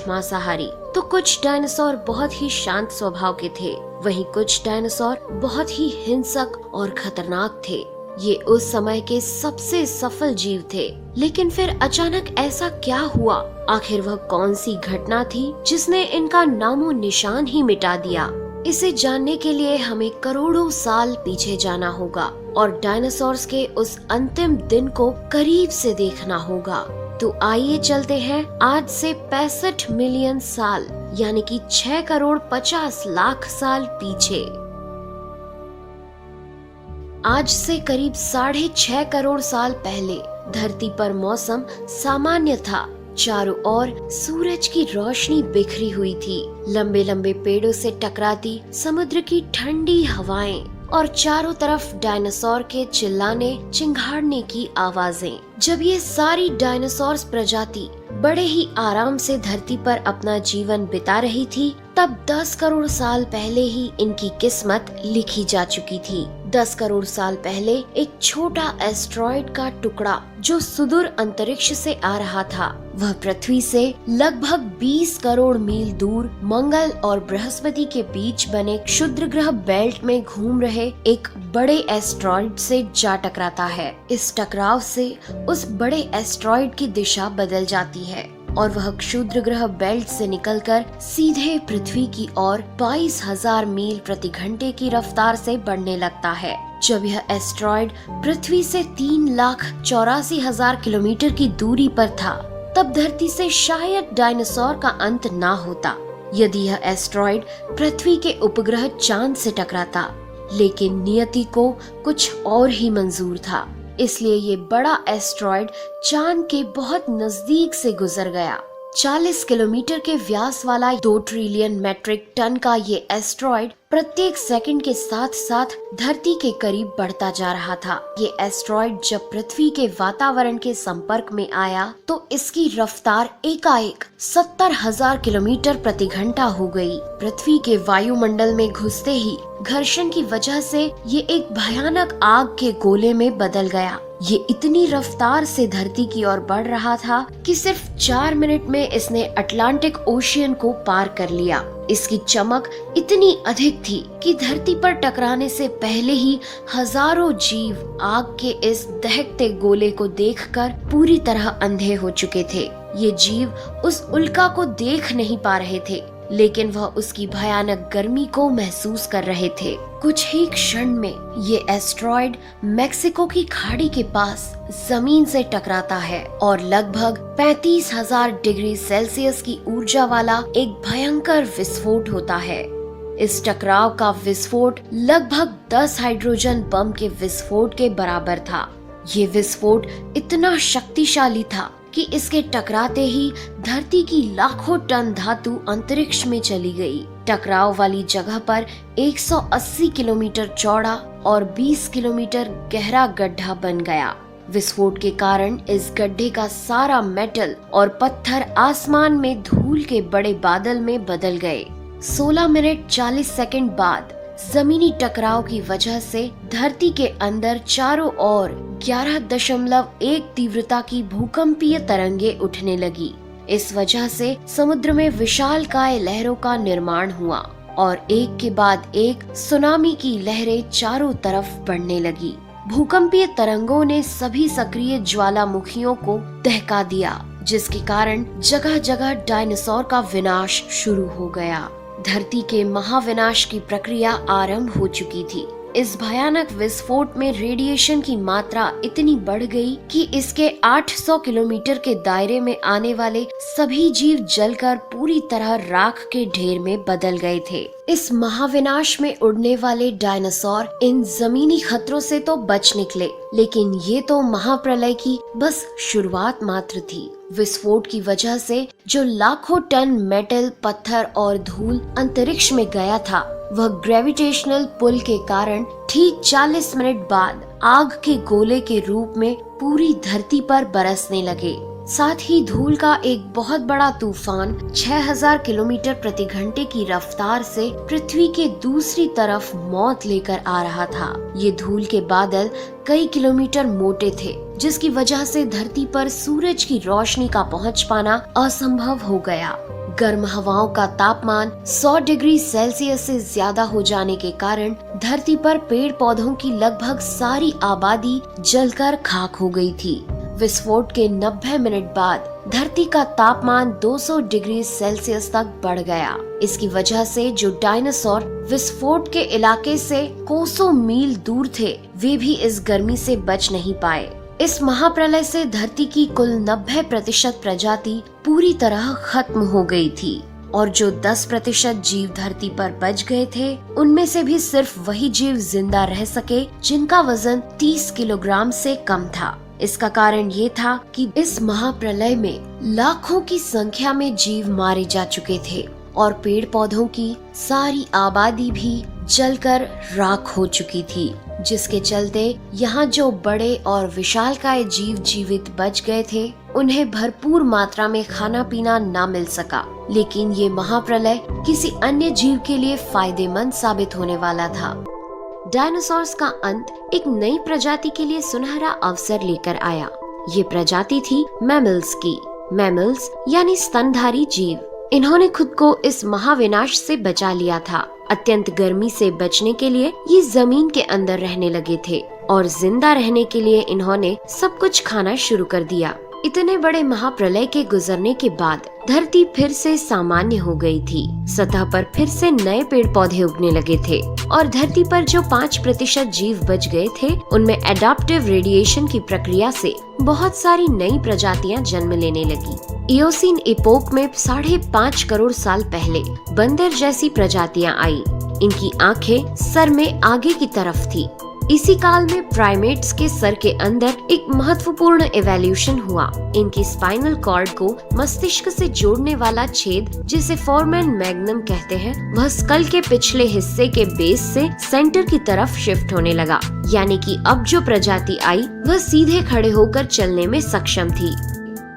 मांसाहारी तो कुछ डायनासोर बहुत ही शांत स्वभाव के थे। वहीं कुछ डायनासोर बहुत ही हिंसक और खतरनाक थे। ये उस समय के सबसे सफल जीव थे। लेकिन फिर अचानक ऐसा क्या हुआ? आखिर वह कौन सी घटना थी जिसने इनका नामो निशान ही मिटा दिया? इसे जानने के लिए हमें करोड़ों साल पीछे जाना होगा और डायनासोर्स के उस अंतिम दिन को करीब से देखना होगा। तो आइए चलते हैं आज से 65 मिलियन साल यानी कि 6 करोड़ 50 लाख साल पीछे। आज से करीब 6.5 करोड़ साल पहले धरती पर मौसम सामान्य था। चारों ओर सूरज की रोशनी बिखरी हुई थी। लंबे लंबे पेड़ों से टकराती समुद्र की ठंडी हवाएं और चारों तरफ डायनासोर के चिल्लाने चिंघाड़ने की आवाजें। जब ये सारी डायनासोर प्रजाति बड़े ही आराम से धरती पर अपना जीवन बिता रही थी, तब 10 करोड़ साल पहले ही इनकी किस्मत लिखी जा चुकी थी। 10 करोड़ साल पहले एक छोटा एस्ट्रॉइड का टुकड़ा जो सुदूर अंतरिक्ष से आ रहा था, वह पृथ्वी से लगभग 20 करोड़ मील दूर मंगल और बृहस्पति के बीच बने क्षुद्र ग्रह बेल्ट में घूम रहे एक बड़े एस्ट्रॉइड से जा टकराता है। इस टकराव से उस बड़े एस्ट्रॉइड की दिशा बदल जाती है और वह क्षुद्र ग्रह बेल्ट से निकलकर सीधे पृथ्वी की ओर 22,000 मील प्रति घंटे की रफ्तार से बढ़ने लगता है। जब यह एस्ट्रॉइड पृथ्वी से 3,84,000 किलोमीटर की दूरी पर था, तब धरती से शायद डायनासोर का अंत ना होता यदि यह एस्ट्रॉइड पृथ्वी के उपग्रह चांद से टकराता। लेकिन नियति को कुछ और ही मंजूर था, इसलिए ये बड़ा एस्ट्रॉइड चांद के बहुत नजदीक से गुजर गया। 40 किलोमीटर के व्यास वाला 2 ट्रिलियन मेट्रिक टन का ये एस्ट्रॉइड प्रत्येक सेकंड के साथ साथ धरती के करीब बढ़ता जा रहा था। ये एस्ट्रॉइड जब पृथ्वी के वातावरण के संपर्क में आया तो इसकी रफ्तार एकाएक 70,000 किलोमीटर प्रति घंटा हो गई। पृथ्वी के वायुमंडल में घुसते ही घर्षण की वजह से ये एक भयानक आग के गोले में बदल गया। ये इतनी रफ्तार से धरती की ओर बढ़ रहा था कि सिर्फ 4 मिनट में इसने अटलांटिक ओशियन को पार कर लिया। इसकी चमक इतनी अधिक थी कि धरती पर टकराने से पहले ही हजारों जीव आग के इस दहकते गोले को देखकर पूरी तरह अंधे हो चुके थे। ये जीव उस उल्का को देख नहीं पा रहे थे, लेकिन वह उसकी भयानक गर्मी को महसूस कर रहे थे। कुछ ही क्षण में ये एस्ट्रॉइड मेक्सिको की खाड़ी के पास जमीन से टकराता है और लगभग 35,000 डिग्री सेल्सियस की ऊर्जा वाला एक भयंकर विस्फोट होता है। इस टकराव का विस्फोट लगभग 10 हाइड्रोजन बम के विस्फोट के बराबर था। ये विस्फोट इतना शक्तिशाली था कि इसके टकराते ही धरती की लाखों टन धातु अंतरिक्ष में चली गई। टकराव वाली जगह पर 180 किलोमीटर चौड़ा और 20 किलोमीटर गहरा गड्ढा बन गया। विस्फोट के कारण इस गड्ढे का सारा मेटल और पत्थर आसमान में धूल के बड़े बादल में बदल गए। 16 मिनट 40 सेकंड बाद जमीनी टकराव की वजह से धरती के अंदर चारों ओर 11.1 तीव्रता की भूकंपीय तरंगे उठने लगी। इस वजह से समुद्र में विशालकाय लहरों का निर्माण हुआ और एक के बाद एक सुनामी की लहरें चारों तरफ बढ़ने लगी। भूकंपीय तरंगों ने सभी सक्रिय ज्वालामुखियों को दहका दिया, जिसके कारण जगह जगह डायनासोर का विनाश शुरू हो गया। धरती के महाविनाश की प्रक्रिया आरंभ हो चुकी थी। इस भयानक विस्फोट में रेडिएशन की मात्रा इतनी बढ़ गई कि इसके 800 किलोमीटर के दायरे में आने वाले सभी जीव जलकर पूरी तरह राख के ढेर में बदल गए थे। इस महाविनाश में उड़ने वाले डायनासोर इन जमीनी खतरों से तो बच निकले, लेकिन ये तो महाप्रलय की बस शुरुआत मात्र थी। विस्फोट की वजह से जो लाखों टन मेटल, पत्थर और धूल अंतरिक्ष में गया था, वह ग्रेविटेशनल पुल के कारण ठीक 40 मिनट बाद आग के गोले के रूप में पूरी धरती पर बरसने लगे। साथ ही धूल का एक बहुत बड़ा तूफान 6000 किलोमीटर प्रति घंटे की रफ्तार से पृथ्वी के दूसरी तरफ मौत लेकर आ रहा था। ये धूल के बादल कई किलोमीटर मोटे थे, जिसकी वजह से धरती पर सूरज की रोशनी का पहुंच पाना असंभव हो गया। गर्म हवाओं का तापमान 100 डिग्री सेल्सियस से ज्यादा हो जाने के कारण धरती पर पेड़ पौधों की लगभग सारी आबादी जलकर खाक हो गई थी। विस्फोट के 90 मिनट बाद धरती का तापमान 200 डिग्री सेल्सियस तक बढ़ गया। इसकी वजह से जो डायनासोर विस्फोट के इलाके से कोसों मील दूर थे, वे भी इस गर्मी से बच नहीं पाए। इस महाप्रलय से धरती की कुल 90% प्रजाति पूरी तरह खत्म हो गई थी और जो 10% जीव धरती पर बच गए थे, उनमें से भी सिर्फ वही जीव जिंदा रह सके जिनका वजन 30 किलोग्राम से कम था। इसका कारण ये था कि इस महाप्रलय में लाखों की संख्या में जीव मारे जा चुके थे और पेड़ पौधों की सारी आबादी भी जलकर राख हो चुकी थी, जिसके चलते यहाँ जो बड़े और विशालकाय जीव जीवित बच गए थे, उन्हें भरपूर मात्रा में खाना पीना न मिल सका। लेकिन ये महाप्रलय किसी अन्य जीव के लिए फायदेमंद साबित होने वाला था। डायनासोर्स का अंत एक नई प्रजाति के लिए सुनहरा अवसर लेकर आया। ये प्रजाति थी मैमल्स की। मैमल्स यानी स्तनधारी जीव। इन्होंने खुद को इस महाविनाश से बचा लिया था। अत्यंत गर्मी से बचने के लिए ये जमीन के अंदर रहने लगे थे और जिंदा रहने के लिए इन्होंने सब कुछ खाना शुरू कर दिया। इतने बड़े महाप्रलय के गुजरने के बाद धरती फिर से सामान्य हो गई थी। सतह पर फिर से नए पेड़ पौधे उगने लगे थे और धरती पर जो 5% जीव बच गए थे, उनमें एडाप्टिव रेडिएशन की प्रक्रिया से बहुत सारी नई प्रजातियां जन्म लेने लगी। इयोसीन इपोक में 5.5 करोड़ साल पहले बंदर जैसी प्रजातियां आई। इनकी आंखें सर में आगे की तरफ थी। इसी काल में प्राइमेट्स के सर के अंदर एक महत्वपूर्ण एवोल्यूशन हुआ। इनकी स्पाइनल कॉर्ड को मस्तिष्क से जोड़ने वाला छेद, जिसे फोरमेन मैग्नम कहते हैं, वह स्कल के पिछले हिस्से के बेस से सेंटर की तरफ शिफ्ट होने लगा। यानी कि अब जो प्रजाति आई वह सीधे खड़े होकर चलने में सक्षम थी।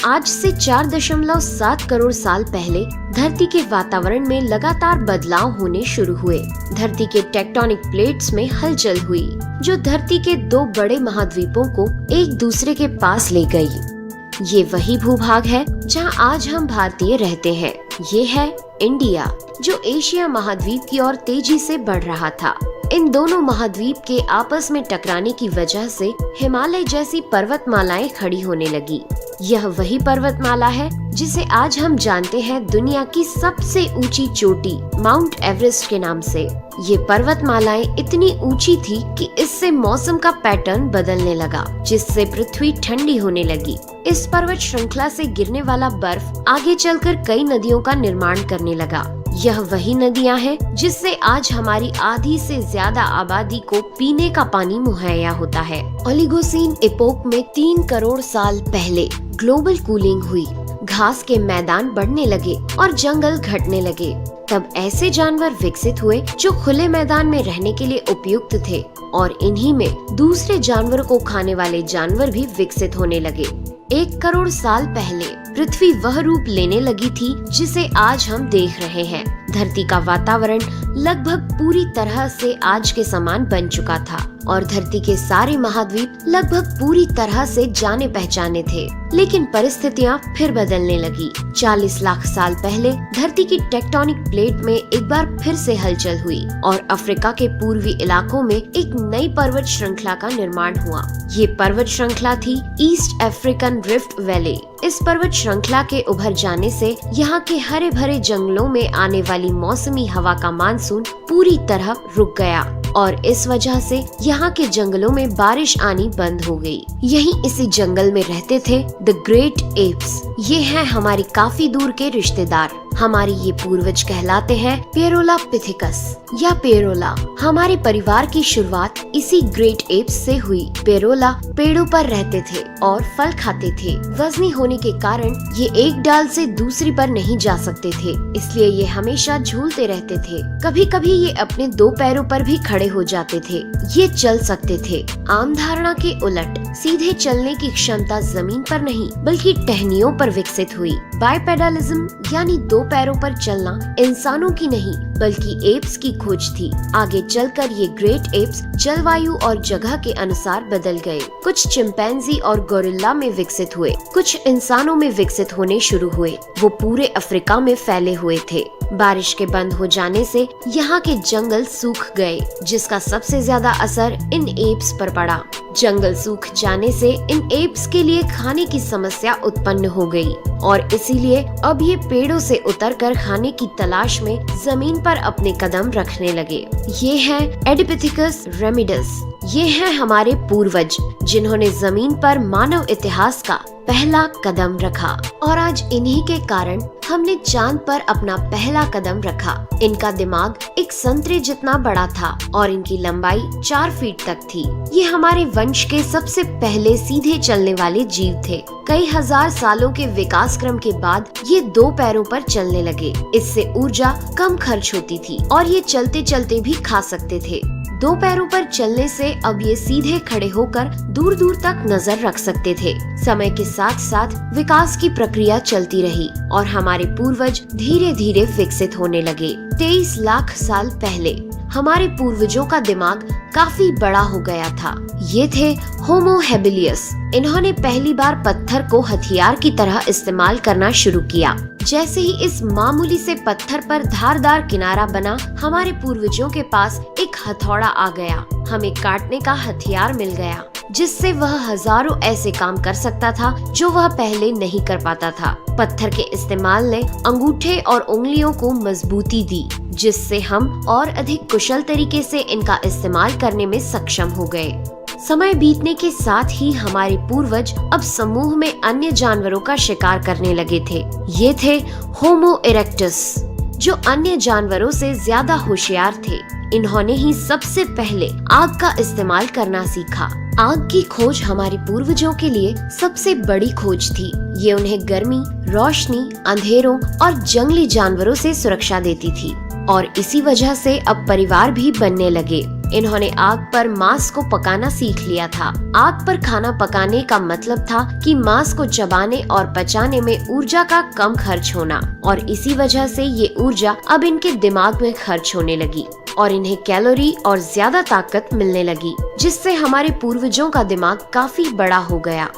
आज से 4.7 करोड़ साल पहले धरती के वातावरण में लगातार बदलाव होने शुरू हुए। धरती के टेक्टोनिक प्लेट्स में हलचल हुई, जो धरती के 2 बड़े महाद्वीपों को एक दूसरे के पास ले गई। ये वही भूभाग है जहां आज हम भारतीय रहते हैं। ये है इंडिया, जो एशिया महाद्वीप की ओर तेजी से बढ़ रहा था। इन दोनों महाद्वीप के आपस में टकराने की वजह से हिमालय जैसी पर्वतमालाएं खड़ी होने लगी। यह वही पर्वतमाला है जिसे आज हम जानते हैं दुनिया की सबसे ऊंची चोटी माउंट एवरेस्ट के नाम से। ये पर्वतमालाएं इतनी ऊंची थी कि इससे मौसम का पैटर्न बदलने लगा, जिससे पृथ्वी ठंडी होने लगी। इस पर्वत श्रृंखला से गिरने वाला बर्फ आगे चलकर कई नदियों का निर्माण करने लगा। यह वही नदियां हैं जिससे आज हमारी आधी से ज्यादा आबादी को पीने का पानी मुहैया होता है। ओलिगोसीन इपोक में 3 करोड़ साल पहले ग्लोबल कूलिंग हुई। घास के मैदान बढ़ने लगे और जंगल घटने लगे। तब ऐसे जानवर विकसित हुए जो खुले मैदान में रहने के लिए उपयुक्त थे और इन्हीं में दूसरे जानवरों को खाने वाले जानवर भी विकसित होने लगे। 1 करोड़ साल पहले पृथ्वी वह रूप लेने लगी थी जिसे आज हम देख रहे हैं। धरती का वातावरण लगभग पूरी तरह से आज के समान बन चुका था और धरती के सारे महाद्वीप लगभग पूरी तरह से जाने पहचाने थे। लेकिन परिस्थितियां फिर बदलने लगी। 40 लाख साल पहले धरती की टेक्टोनिक प्लेट में एक बार फिर से हलचल हुई और अफ्रीका के पूर्वी इलाकों में एक नई पर्वत श्रृंखला का निर्माण हुआ। ये पर्वत श्रृंखला थी ईस्ट अफ्रीकन रिफ्ट वैली। इस पर्वत श्रृंखला के उभर जाने से यहाँ के हरे भरे जंगलों में आने वाली मौसमी हवा का मानसून पूरी तरह रुक गया और इस वजह से यहाँ के जंगलों में बारिश आनी बंद हो गई। यहीं इसी जंगल में रहते थे द ग्रेट एप्स। ये हैं हमारी काफी दूर के रिश्तेदार। हमारे ये पूर्वज कहलाते हैं पेरोलापिथिकस या पेरोला। हमारे परिवार की शुरुआत इसी ग्रेट एप्स से हुई। पेरोला पेड़ों पर रहते थे और फल खाते थे। वजनी होने के कारण ये एक डाल से दूसरी पर नहीं जा सकते थे, इसलिए ये हमेशा झूलते रहते थे। कभी कभी ये अपने 2 पैरों पर भी खड़े खड़े हो जाते थे। ये चल सकते थे। आम धारणा के उलट सीधे चलने की क्षमता जमीन पर नहीं बल्कि टहनियों पर विकसित हुई। बाइपेडलिज्म यानी दो पैरों पर चलना इंसानों की नहीं बल्कि एप्स की खोज थी। आगे चलकर ये ग्रेट एप्स जलवायु और जगह के अनुसार बदल गए। कुछ चिंपैंजी और गोरिल्ला में विकसित हुए, कुछ इंसानों में विकसित होने शुरू हुए। वो पूरे अफ्रीका में फैले हुए थे। बारिश के बंद हो जाने से यहाँ के जंगल सूख गए, जिसका सबसे ज्यादा असर इन एप्स पर पड़ा। जंगल सूख जाने से इन एप्स के लिए खाने की समस्या उत्पन्न हो गई और इसीलिए अब ये पेड़ों से उतरकर खाने की तलाश में जमीन पर अपने कदम रखने लगे। ये हैं एडिपिथेकस रेमिडस। ये हैं हमारे पूर्वज जिन्होंने जमीन पर मानव इतिहास का पहला कदम रखा और आज इन्हीं के कारण हमने चांद पर अपना पहला कदम रखा। इनका दिमाग एक संतरे जितना बड़ा था और इनकी लंबाई 4 फीट तक थी। ये हमारे वंश के सबसे पहले सीधे चलने वाले जीव थे। कई हजार सालों के विकास क्रम के बाद ये 2 पैरों पर चलने लगे। इससे ऊर्जा कम खर्च होती थी और ये चलते चलते भी खा सकते थे। 2 पैरों पर चलने से अब ये सीधे खड़े होकर दूर दूर तक नजर रख सकते थे। समय के साथ साथ विकास की प्रक्रिया चलती रही और हमारे पूर्वज धीरे धीरे विकसित होने लगे। 23 लाख साल पहले हमारे पूर्वजों का दिमाग काफी बड़ा हो गया था। ये थे होमो हेबिलियस। इन्होंने पहली बार पत्थर को हथियार की तरह इस्तेमाल करना शुरू किया। जैसे ही इस मामूली से पत्थर पर धारदार किनारा बना, हमारे पूर्वजों के पास एक हथौड़ा आ गया। हमें काटने का हथियार मिल गया, जिससे वह हजारों ऐसे काम कर सकता था जो वह पहले नहीं कर पाता था। पत्थर के इस्तेमाल ने अंगूठे और उंगलियों को मजबूती दी, जिससे हम और अधिक कुशल तरीके से इनका इस्तेमाल करने में सक्षम हो गए। समय बीतने के साथ ही हमारे पूर्वज अब समूह में अन्य जानवरों का शिकार करने लगे थे। ये थे होमो इरेक्टस, जो अन्य जानवरों से ज्यादा होशियार थे। इन्होंने ही सबसे पहले आग का इस्तेमाल करना सीखा। आग की खोज हमारे पूर्वजों के लिए सबसे बड़ी खोज थी। ये उन्हें गर्मी, रोशनी, अंधेरों और जंगली जानवरों से सुरक्षा देती थी और इसी वजह से अब परिवार भी बनने लगे। इन्होंने आग पर मांस को पकाना सीख लिया था। आग पर खाना पकाने का मतलब था कि मांस को चबाने और पचाने में ऊर्जा का कम खर्च होना और इसी वजह से ये ऊर्जा अब इनके दिमाग में खर्च होने लगी और इन्हें कैलोरी और ज्यादा ताकत मिलने लगी, जिससे हमारे पूर्वजों का दिमाग काफी बड़ा हो गया।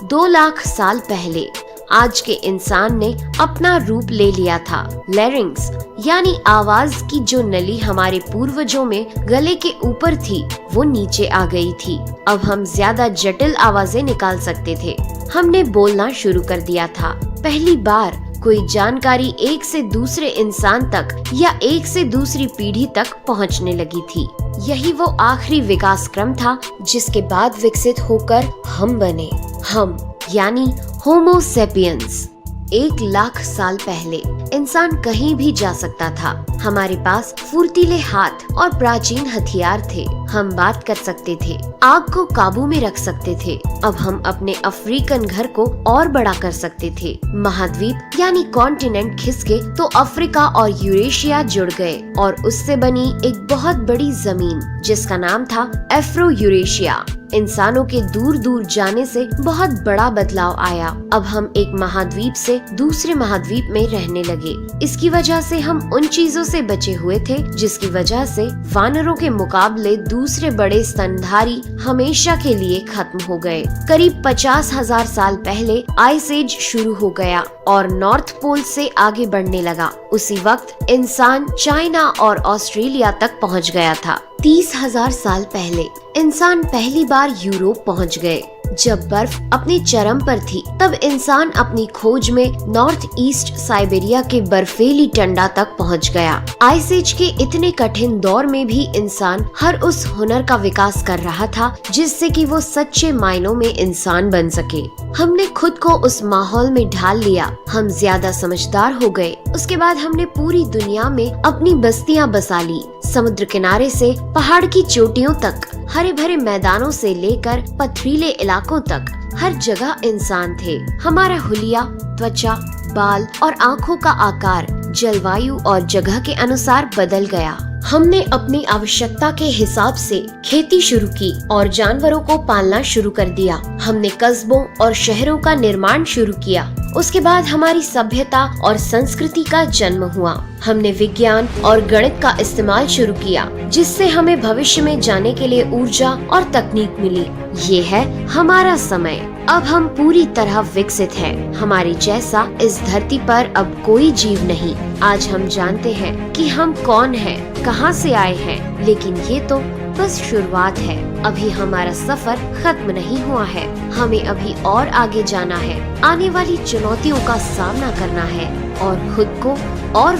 2 लाख साल पहले आज के इंसान ने अपना रूप ले लिया था। लैरिंग्स यानी आवाज की जो नली हमारे पूर्वजों में गले के ऊपर थी, वो नीचे आ गई थी। अब हम ज्यादा जटिल आवाजें निकाल सकते थे। हमने बोलना शुरू कर दिया था। पहली बार कोई जानकारी एक से दूसरे इंसान तक या एक से दूसरी पीढ़ी तक पहुंचने लगी थी। यही वो आखिरी विकास क्रम था जिसके बाद विकसित होकर हम बने। हम यानी होमो सेपियंस। 1 लाख साल पहले इंसान कहीं भी जा सकता था। हमारे पास फुर्तीले हाथ और प्राचीन हथियार थे। हम बात कर सकते थे, आग को काबू में रख सकते थे। अब हम अपने अफ्रीकन घर को और बड़ा कर सकते थे। महाद्वीप यानी कॉन्टिनेंट खिसके तो अफ्रीका और यूरेशिया जुड़ गए और उससे बनी एक बहुत बड़ी जमीन जिसका नाम था एफ्रो यूरेशिया। इंसानों के दूर दूर जाने से बहुत बड़ा बदलाव आया। अब हम एक महाद्वीप से दूसरे महाद्वीप में रहने लगे। इसकी वजह से हम उन चीजों से बचे हुए थे जिसकी वजह से वानरों के मुकाबले दूसरे बड़े स्तनधारी हमेशा के लिए खत्म हो गए। करीब 50,000 साल पहले आइस एज शुरू हो गया और नॉर्थ पोल से आगे बढ़ने लगा। उसी वक्त इंसान चाइना और ऑस्ट्रेलिया तक पहुंच गया था। 30,000 साल पहले इंसान पहली बार यूरोप पहुंच गए। जब बर्फ अपने चरम पर थी तब इंसान अपनी खोज में नॉर्थ ईस्ट साइबेरिया के बर्फीली टंडा तक पहुंच गया। आइस एज के इतने कठिन दौर में भी इंसान हर उस हुनर का विकास कर रहा था जिससे कि वो सच्चे मायनों में इंसान बन सके। हमने खुद को उस माहौल में ढाल लिया। हम ज्यादा समझदार हो गए। उसके बाद हमने पूरी दुनिया में अपनी बस्तियां बसा ली। समुद्र किनारे से पहाड़ की चोटियों तक, हरे भरे मैदानों से लेकर पथरीले इलाकों तक हर जगह इंसान थे। हमारा हुलिया, त्वचा, बाल और आँखों का आकार जलवायु और जगह के अनुसार बदल गया। हमने अपनी आवश्यकता के हिसाब से खेती शुरू की और जानवरों को पालना शुरू कर दिया। हमने कस्बों और शहरों का निर्माण शुरू किया। उसके बाद हमारी सभ्यता और संस्कृति का जन्म हुआ। हमने विज्ञान और गणित का इस्तेमाल शुरू किया, जिससे हमें भविष्य में जाने के लिए ऊर्जा और तकनीक मिली। ये है हमारा समय। अब हम पूरी तरह विकसित हैं। हमारे जैसा इस धरती पर अब कोई जीव नहीं। आज हम जानते हैं कि हम कौन हैं, कहां से आए हैं, लेकिन ये तो बस शुरुआत है। अभी हमारा सफर खत्म नहीं हुआ है। हमें अभी और आगे जाना है, आने वाली चुनौतियों का सामना करना है और खुद को और